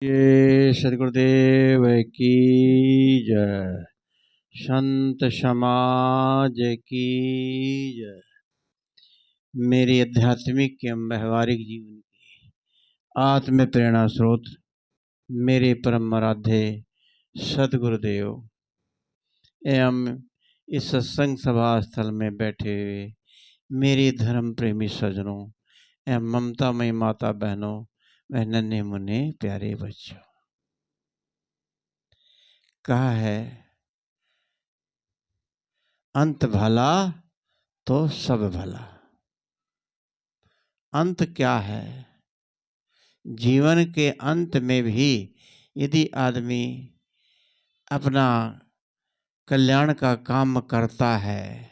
ये सदगुरुदेव की जय। संत समाज की जय। मेरी आध्यात्मिक एवं व्यवहारिक जीवन की आत्म प्रेरणा स्रोत मेरे परम आराध्य सदगुरुदेव एवं इस सत्संग सभा स्थल में बैठे हुए मेरे धर्म प्रेमी सज्जनों एवं ममतामयी माता बहनों व नन्हे मुन्ने प्यारे बच्चों, कहा है अंत भला तो सब भला। अंत क्या है? जीवन के अंत में भी यदि आदमी अपना कल्याण का काम करता है,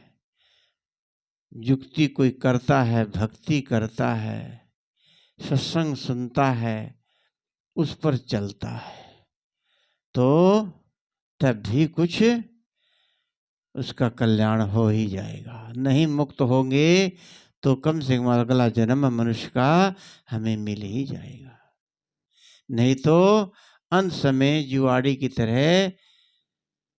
युक्ति कोई करता है, भक्ति करता है, सत्संग सुनता है, उस पर चलता है, तो तब भी कुछ उसका कल्याण हो ही जाएगा। नहीं मुक्त होंगे तो कम से कम अगला जन्म मनुष्य का हमें मिल ही जाएगा। नहीं तो अंत समय जुआड़ी की तरह,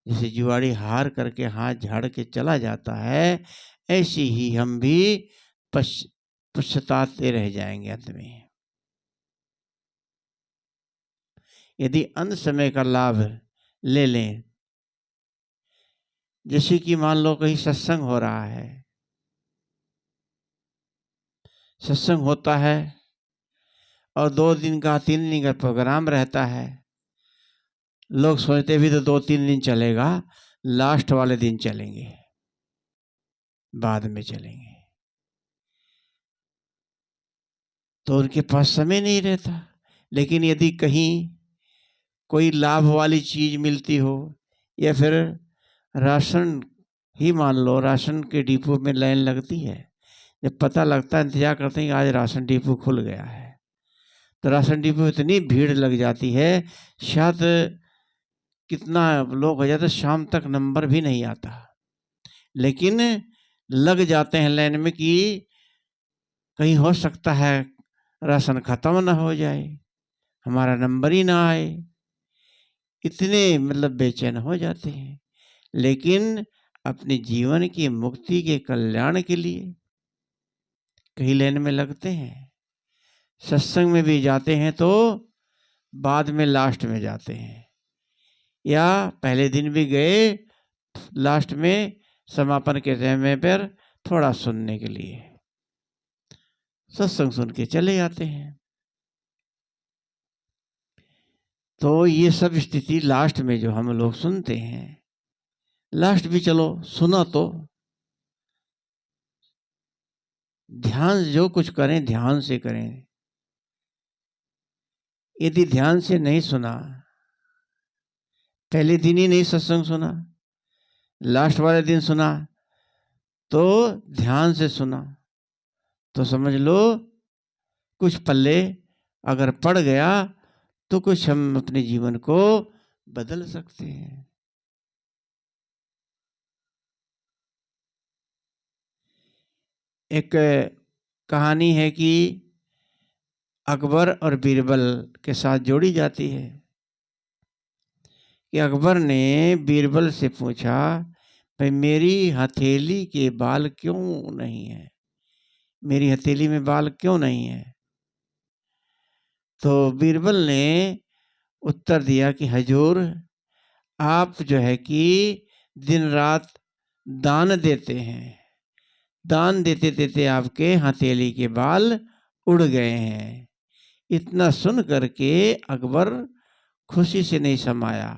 जैसे जुआड़ी हार करके हाथ झाड़ के चला जाता है, ऐसे ही हम भी पश्चातापते रह जाएंगे अंत में। यदि अंत समय का लाभ ले लें, जैसे कि मान लो कहीं सत्संग हो रहा है, सत्संग होता है और 2 दिन का 3 दिन का प्रोग्राम रहता है, लोग सोचते भी तो 2-3 दिन चलेगा, लास्ट वाले दिन चलेंगे, बाद में चलेंगे, तो उनके पास समय नहीं रहता। लेकिन यदि कहीं कोई लाभ वाली चीज मिलती हो, या फिर राशन ही मान लो, राशन के डिपो में लाइन लगती है, जब पता लगता है, इंतजार करते हैं कि आज राशन डिपो खुल गया है, तो राशन डिपो में इतनी भीड़ लग जाती है, शायद कितना लोग हो जाते, शाम तक नंबर भी नहीं आता, लेकिन लग जाते हैं लाइन में कि कहीं हो सकता है राशन खत्म ना हो जाए, हमारा नंबर ही ना आए, इतने मतलब बेचैन हो जाते हैं। लेकिन अपने जीवन की मुक्ति के कल्याण के लिए कहीं लाइन में लगते हैं। सत्संग में भी जाते हैं तो बाद में लास्ट में जाते हैं, या पहले दिन भी गए, लास्ट में समापन के समय पर थोड़ा सुनने के लिए सत्संग सुन के चले जाते हैं। तो ये सब स्थिति लास्ट में जो हम लोग सुनते हैं, लास्ट भी चलो सुना तो ध्यान, जो कुछ करें ध्यान से करें। यदि ध्यान से नहीं सुना, पहले दिन ही नहीं सत्संग सुना, लास्ट वाले दिन सुना, तो ध्यान से सुना, तो समझ लो कुछ पल्ले अगर पड़ गया तो कुछ हम अपने जीवन को बदल सकते हैं। एक कहानी है कि अकबर और बीरबल के साथ जोड़ी जाती है कि अकबर ने बीरबल से पूछा, भाई मेरी हथेली के बाल क्यों नहीं है, मेरी हथेली में बाल क्यों नहीं है? तो बीरबल ने उत्तर दिया कि हजूर, आप जो है कि दिन रात दान देते हैं, दान देते देते आपके हथेली के बाल उड़ गए हैं। इतना सुन करके अकबर खुशी से नहीं समाया,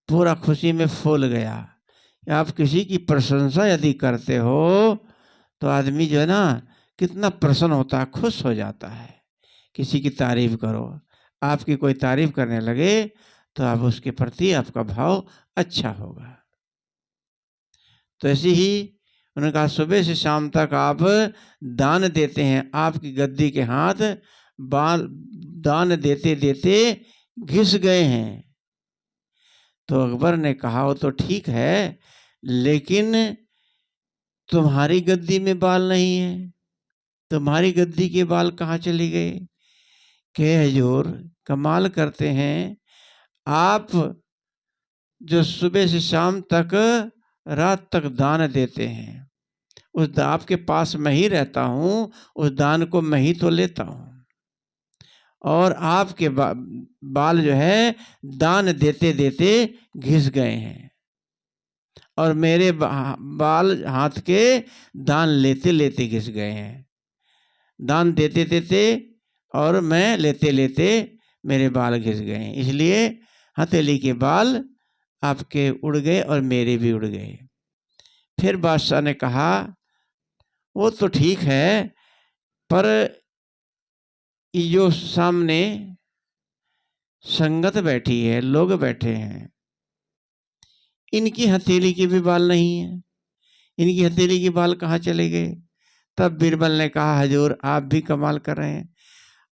पूरा खुशी में फूल गया। आप किसी की प्रशंसा यदि करते हो तो आदमी जो है ना कितना प्रसन्न होता है, खुश हो जाता है। किसी की तारीफ करो, आपकी कोई तारीफ करने लगे तो आप उसके प्रति आपका भाव अच्छा होगा। तो ऐसे ही उन्होंने कहा, सुबह से शाम तक आप दान देते हैं, आपकी गद्दी के हाथ बाल दान देते देते घिस गए हैं। तो अकबर ने कहा, वो तो ठीक है, लेकिन तुम्हारी गद्दी में बाल नहीं है, तुम्हारी गद्दी के बाल कहाँ चले गए? के हजूर कमाल करते हैं, आप जो सुबह से शाम तक रात तक दान देते हैं, उस आपके पास मैं ही रहता हूँ, उस दान को मैं ही तो लेता हूँ। और आपके बाल जो है दान देते देते घिस गए हैं, और मेरे बाल हाथ के दान लेते लेते घिस गए हैं। दान देते देते और मैं लेते लेते मेरे बाल घिस गए हैं, इसलिए हथेली के बाल आपके उड़ गए और मेरे भी उड़ गए। फिर बादशाह ने कहा, वो तो ठीक है, पर ये जो सामने संगत बैठी है, लोग बैठे हैं, इनकी हथेली के भी बाल नहीं है, इनकी हथेली के बाल कहाँ चले गए? तब बीरबल ने कहा, हजूर आप भी कमाल कर रहे हैं,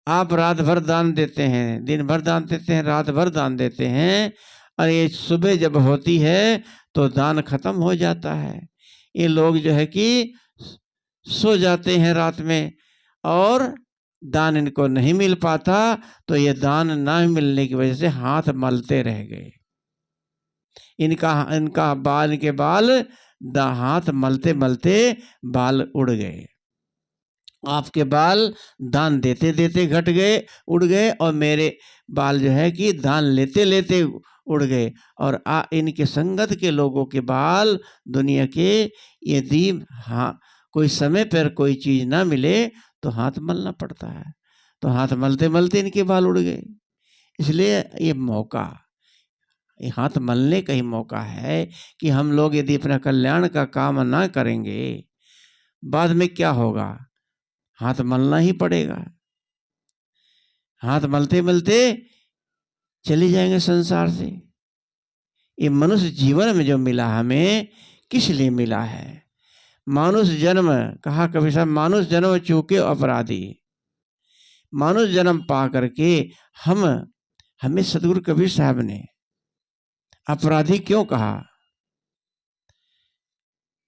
आप रात भर दान देते हैं, दिन भर दान देते हैं, रात भर दान देते हैं, और ये सुबह जब होती है तो दान खत्म हो जाता है। ये लोग जो है कि सो जाते हैं रात में और दान इनको नहीं मिल पाता, तो ये दान ना मिलने की वजह से हाथ मलते रह गए। इनका बाल के बाल हाथ मलते मलते बाल उड़ गए। आपके बाल दान देते देते घट गए, उड़ गए, और मेरे बाल जो है कि दान लेते लेते उड़ गए। और इनके संगत के लोगों के बाल दुनिया के, यदि हाँ कोई समय पर कोई चीज ना मिले तो हाथ मलना पड़ता है, तो हाथ मलते मलते इनके बाल उड़ गए। इसलिए ये मौका, ये हाथ मलने का ही मौका है कि हम लोग यदि अपना कल्याण का काम ना करेंगे, बाद में क्या होगा? हाथ मलना ही पड़ेगा। हाथ मलते मलते चले जाएंगे संसार से। ये मनुष्य जीवन में जो मिला हमें, किस लिए मिला है? मानुष जन्म, कहा कभी साहब, मानुष जन्म चूके अपराधी। मानुष जन्म पा करके हमें सदगुरु कबीर साहब ने अपराधी क्यों कहा?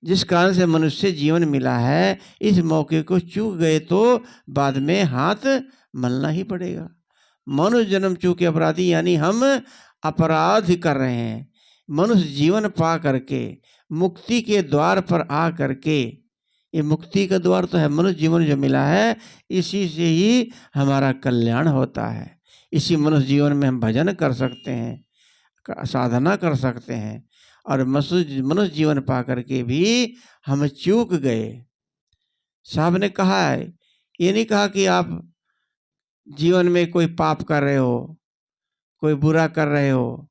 जिस कारण से मनुष्य जीवन मिला है, इस मौके को चूक गए तो बाद में हाथ मलना ही पड़ेगा। मनुष्य जन्म चूके अपराधी, यानी हम अपराध कर रहे हैं। मनुष्य जीवन पा करके, मुक्ति के द्वार पर आ करके, ये मुक्ति का द्वार तो है, मनुष्य जीवन जो मिला है, इसी से ही हमारा कल्याण होता है। इसी मनुष्य जीवन में हम भजन कर सकते हैं, साधना कर सकते हैं, और मनुष्य जीवन पा करके भी हम चूक गए। साहब ने कहा है, ये नहीं कहा कि आप जीवन में कोई पाप कर रहे हो, कोई बुरा कर रहे हो,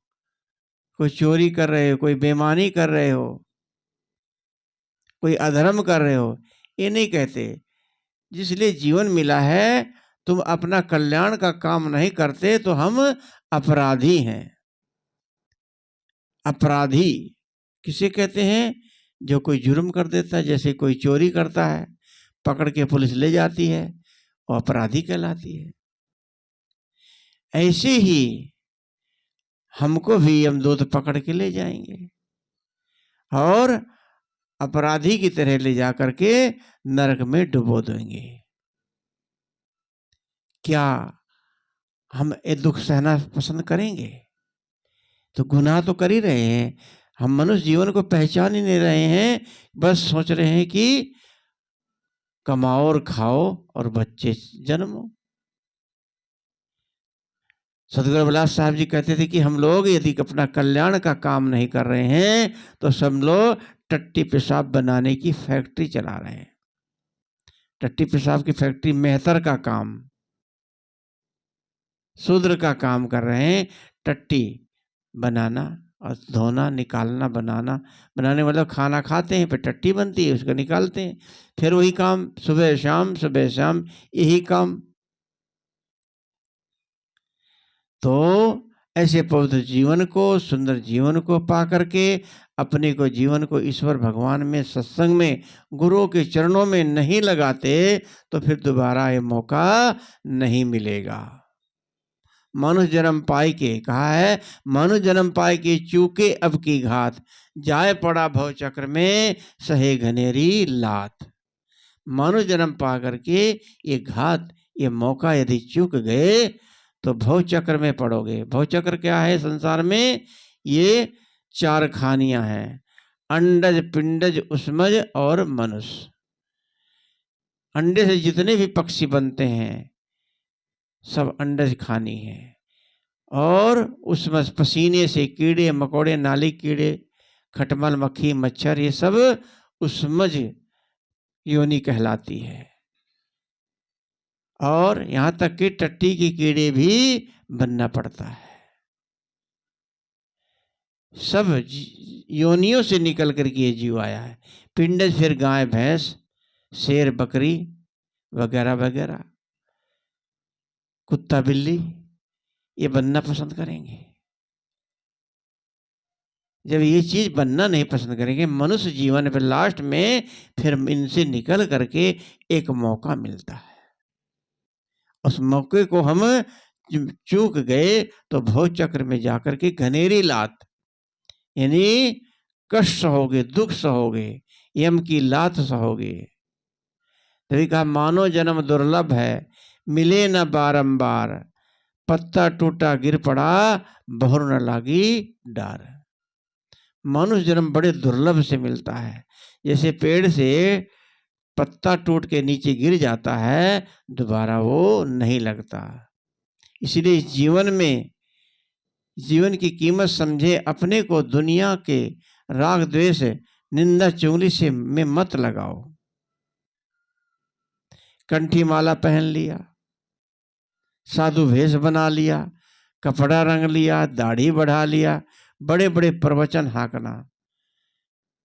कोई चोरी कर रहे हो, कोई बेईमानी कर रहे हो, कोई अधर्म कर रहे हो, ये नहीं कहते। जिसलिए जीवन मिला है, तुम अपना कल्याण का काम नहीं करते तो हम अपराधी हैं। अपराधी किसे कहते हैं? जो कोई जुर्म कर देता है, जैसे कोई चोरी करता है, पकड़ के पुलिस ले जाती है, वो अपराधी कहलाती है। ऐसे ही हमको भी यमदूत पकड़ के ले जाएंगे और अपराधी की तरह ले जा करके नरक में डुबो देंगे। क्या हम ये दुख सहना पसंद करेंगे? तो गुनाह तो कर ही रहे हैं। हम मनुष्य जीवन को पहचान ही नहीं रहे हैं, बस सोच रहे हैं कि कमाओ और खाओ और बच्चे जन्मो। सतगुरु रविदास साहब जी कहते थे कि हम लोग यदि अपना कल्याण का काम नहीं कर रहे हैं तो सब लोग टट्टी पेशाब बनाने की फैक्ट्री चला रहे हैं। टट्टी पेशाब की फैक्ट्री, मेहतर का काम, शूद्र का काम कर रहे हैं। टट्टी बनाना और धोना, निकालना, बनाने मतलब खाना खाते हैं, फिर टट्टी बनती है, उसको निकालते हैं, फिर वही काम सुबह शाम, सुबह शाम, यही काम। तो ऐसे पवित्र जीवन को, सुंदर जीवन को पा करके अपने को, जीवन को ईश्वर भगवान में, सत्संग में, गुरुओं के चरणों में नहीं लगाते तो फिर दोबारा ये मौका नहीं मिलेगा। मनुष्य जन्म पाए के, कहा है, मनुष्य जन्म पाए के चूके अब की घात, जाए पड़ा भव चक्र में सहे घनेरी लात। मनुष्य जन्म पा करके ये घात, ये मौका यदि चूक गए तो भवचक्र में पड़ोगे। भवचक्र क्या है संसार में? ये 4 खानियां हैं, अंडज, पिंडज, उष्मज और मनुष्य। अंडे से जितने भी पक्षी बनते हैं सब अंडज खानी है, और उसमें पसीने से कीड़े मकोड़े, नाली कीड़े, खटमल, मक्खी, मच्छर, ये सब उष्मज योनि कहलाती है। और यहां तक कि टट्टी के कीड़े भी बनना पड़ता है। सब योनियों से निकल करके ये जीव आया है। पिंडज फिर गाय, भैंस, शेर, बकरी वगैरह वगैरह, कुत्ता, बिल्ली, ये बनना पसंद करेंगे। जब ये चीज बनना नहीं पसंद करेंगे, मनुष्य जीवन पे लास्ट में फिर इनसे निकल करके एक मौका मिलता है। उस मौके को हम चूक गए तो भव चक्र में जाकर के घनेरी लात, यानी कष्ट सहोगे, दुख सहोगे, यम की लात सहोगे। तभी कहा मानो जन्म दुर्लभ है, मिले न बारंबार, पत्ता टूटा गिर पड़ा, बहुर न लागी डार। मनुष्य जन्म बड़े दुर्लभ से मिलता है। जैसे पेड़ से पत्ता टूट के नीचे गिर जाता है, दोबारा वो नहीं लगता। इसलिए इस जीवन में जीवन की कीमत समझे, अपने को दुनिया के राग द्वेष, निंदा चुगली से में मत लगाओ। कंठी माला पहन लिया, साधु भेष बना लिया, कपड़ा रंग लिया, दाढ़ी बढ़ा लिया, बड़े बड़े प्रवचन हाँकना,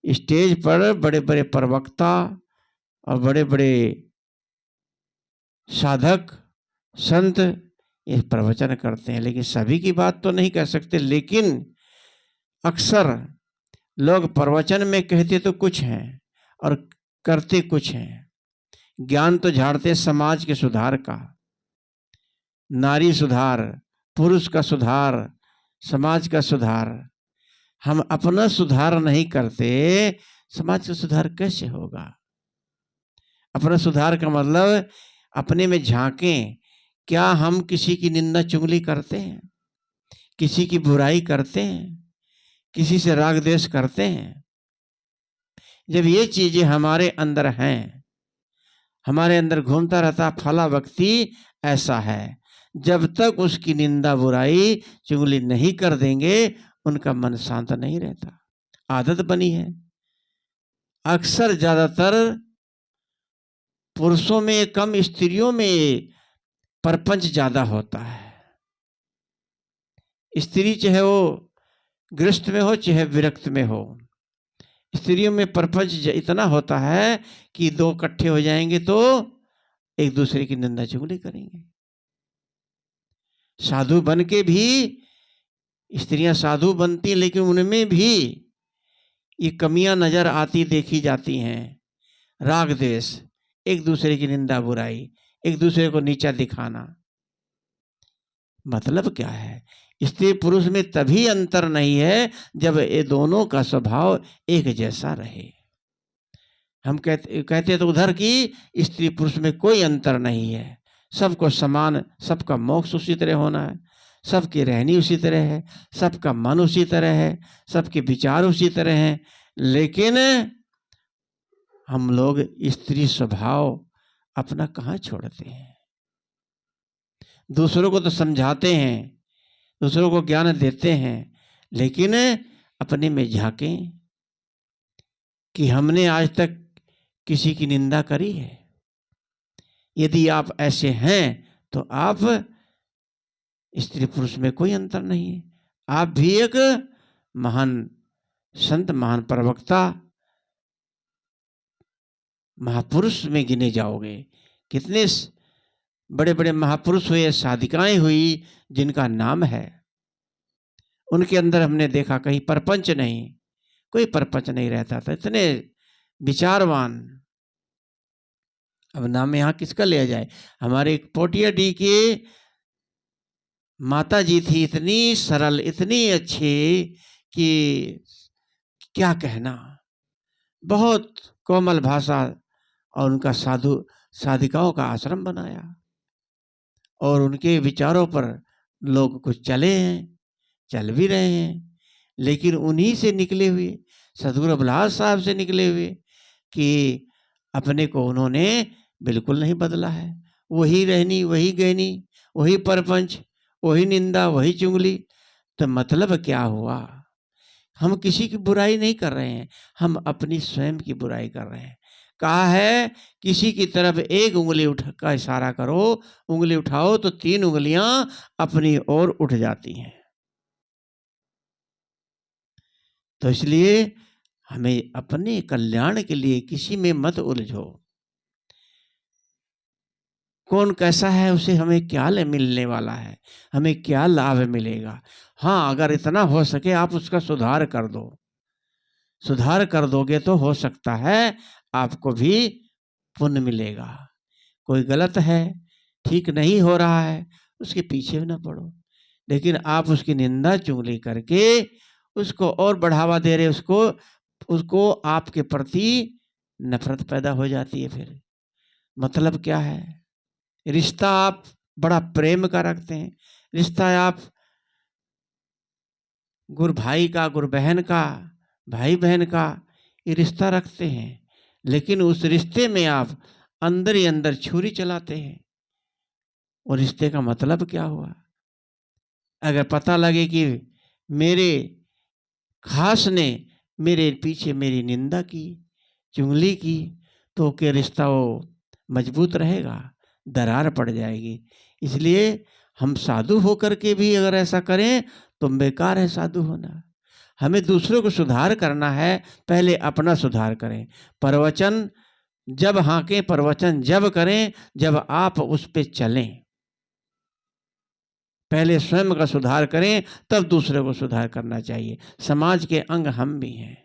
स्टेज पर बड़े बड़े प्रवक्ता और बड़े बड़े साधक संत ये प्रवचन करते हैं, लेकिन सभी की बात तो नहीं कह सकते। लेकिन अक्सर लोग प्रवचन में कहते तो कुछ हैं और करते कुछ हैं। ज्ञान तो झाड़ते समाज के सुधार का, नारी सुधार, पुरुष का सुधार, समाज का सुधार। हम अपना सुधार नहीं करते, समाज का सुधार कैसे होगा? अपना सुधार का मतलब अपने में झांकें। क्या हम किसी की निंदा चुगली करते हैं? किसी की बुराई करते हैं? किसी से राग द्वेष करते हैं? जब ये चीजें हमारे अंदर हैं, हमारे अंदर घूमता रहता फला व्यक्ति ऐसा है, जब तक उसकी निंदा बुराई चुगली नहीं कर देंगे उनका मन शांत नहीं रहता। आदत बनी है। अक्सर ज्यादातर पुरुषों में कम, स्त्रियों में परपंच ज्यादा होता है। स्त्री चाहे वो गृहस्थ में हो चाहे विरक्त में हो, स्त्रियों में परपंच इतना होता है कि दो इकट्ठे हो जाएंगे तो एक दूसरे की निंदा चुगली करेंगे। साधु बन के भी स्त्रियां साधु बनती, लेकिन उनमें भी ये कमियां नजर आती, देखी जाती हैं। राग द्वेष, एक दूसरे की निंदा बुराई, एक दूसरे को नीचा दिखाना। मतलब क्या है? स्त्री पुरुष में तभी अंतर नहीं है जब ये दोनों का स्वभाव एक जैसा रहे। हम कहते तो उधर की स्त्री पुरुष में कोई अंतर नहीं है, सबको समान, सबका मोक्ष उसी तरह होना है, सबकी रहनी उसी तरह है, सबका मन उसी तरह है, सबके विचार उसी तरह हैं। लेकिन हम लोग स्त्री स्वभाव अपना कहाँ छोड़ते हैं? दूसरों को तो समझाते हैं, दूसरों को ज्ञान देते हैं, लेकिन अपने में झांकें कि हमने आज तक किसी की निंदा करी है? यदि आप ऐसे हैं तो आप, स्त्री पुरुष में कोई अंतर नहीं है, आप भी एक महान संत, महान प्रवक्ता, महापुरुष में गिने जाओगे। कितने बड़े बड़े महापुरुष हुए, साधिकाएं हुई जिनका नाम है, उनके अंदर हमने देखा कहीं परपंच नहीं, कोई परपंच नहीं रहता था, इतने विचारवान। अब नाम यहाँ किसका लिया जाए? हमारे पोटिया डी के माता जी थी, इतनी सरल, इतनी अच्छी कि क्या कहना। बहुत कोमल भाषा, और उनका साधु साधिकाओं का आश्रम बनाया। और उनके विचारों पर लोग कुछ चले हैं, चल भी रहे हैं, लेकिन उन्हीं से निकले हुए, सदगुरु अभिलाष साहब से निकले हुए कि अपने को उन्होंने बिल्कुल नहीं बदला है। वही रहनी, वही गहनी, वही परपंच, वही निंदा, वही चुगली। तो मतलब क्या हुआ? हम किसी की बुराई नहीं कर रहे हैं, हम अपनी स्वयं की बुराई कर रहे हैं। कहा है किसी की तरफ एक उंगली उठा का इशारा करो, उंगली उठाओ तो 3 उंगलियां अपनी ओर उठ जाती हैं। तो इसलिए हमें अपने कल्याण के लिए किसी में मत उलझो। कौन कैसा है, उसे हमें क्या मिलने वाला है, हमें क्या लाभ मिलेगा। हाँ, अगर इतना हो सके आप उसका सुधार कर दो। सुधार कर दोगे तो हो सकता है आपको भी पुण्य मिलेगा। कोई गलत है, ठीक नहीं हो रहा है, उसके पीछे भी ना पड़ो, लेकिन आप उसकी निंदा चुगली करके उसको और बढ़ावा दे रहे, उसको उसको आपके प्रति नफरत पैदा हो जाती है। फिर मतलब क्या है? रिश्ता आप बड़ा प्रेम का रखते हैं, रिश्ता आप गुरु भाई का, गुरु बहन का, भाई बहन का ये रिश्ता रखते हैं, लेकिन उस रिश्ते में आप अंदर ही अंदर छुरी चलाते हैं। और रिश्ते का मतलब क्या हुआ? अगर पता लगे कि मेरे खास ने मेरे पीछे मेरी निंदा की, चुगली की, तो क्या रिश्ता वो मजबूत रहेगा? दरार पड़ जाएगी। इसलिए हम साधु होकर के भी अगर ऐसा करें तो बेकार है साधु होना। हमें दूसरों को सुधार करना है, पहले अपना सुधार करें। प्रवचन जब हाँके, प्रवचन जब करें जब आप उस पे चलें। पहले स्वयं का सुधार करें, तब दूसरे को सुधार करना चाहिए। समाज के अंग हम भी हैं।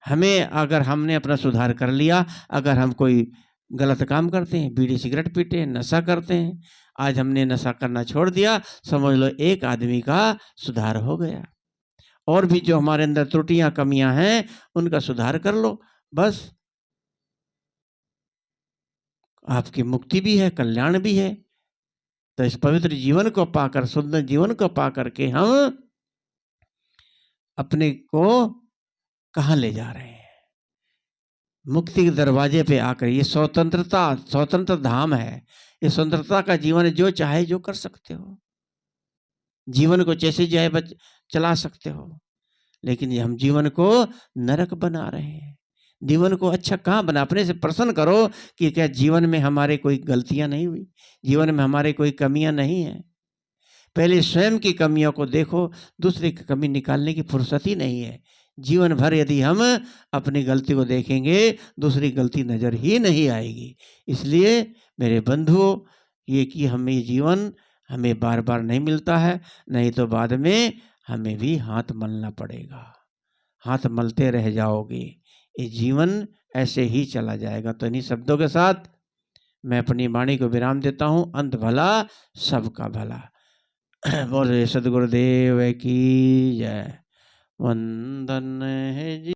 हमें अगर हमने अपना सुधार कर लिया, अगर हम कोई गलत काम करते हैं, बीड़ी सिगरेट पीते हैं, नशा करते हैं, आज हमने नशा करना छोड़ दिया, समझ लो एक आदमी का सुधार हो गया। और भी जो हमारे अंदर त्रुटियां कमियां हैं उनका सुधार कर लो, बस आपकी मुक्ति भी है, कल्याण भी है। तो इस पवित्र जीवन को पाकर, सुंदर जीवन को पाकर के हम अपने को कहां ले जा रहे हैं? मुक्ति के दरवाजे पे आकर, ये स्वतंत्रता, स्वतंत्र धाम है। ये स्वतंत्रता का जीवन, जो चाहे जो कर सकते हो, जीवन को जैसे चाहे चला सकते हो, लेकिन ये हम जीवन को नरक बना रहे हैं। जीवन को अच्छा कहाँ बना? अपने से प्रश्न करो कि क्या जीवन में हमारे कोई गलतियां नहीं हुई, जीवन में हमारे कोई कमियां नहीं है। पहले स्वयं की कमियों को देखो, दूसरे की कमी निकालने की फुर्सत ही नहीं है। जीवन भर यदि हम अपनी गलती को देखेंगे, दूसरी गलती नजर ही नहीं आएगी। इसलिए मेरे बंधुओं, ये कि हमें जीवन हमें बार बार नहीं मिलता है, नहीं तो बाद में हमें भी हाथ मलना पड़ेगा। हाथ मलते रह जाओगे, ये जीवन ऐसे ही चला जाएगा। तो इन्हीं शब्दों के साथ मैं अपनी वाणी को विराम देता हूँ। अंत भला सबका भला। बोले सदगुरुदेव की जय। वंदन है जी।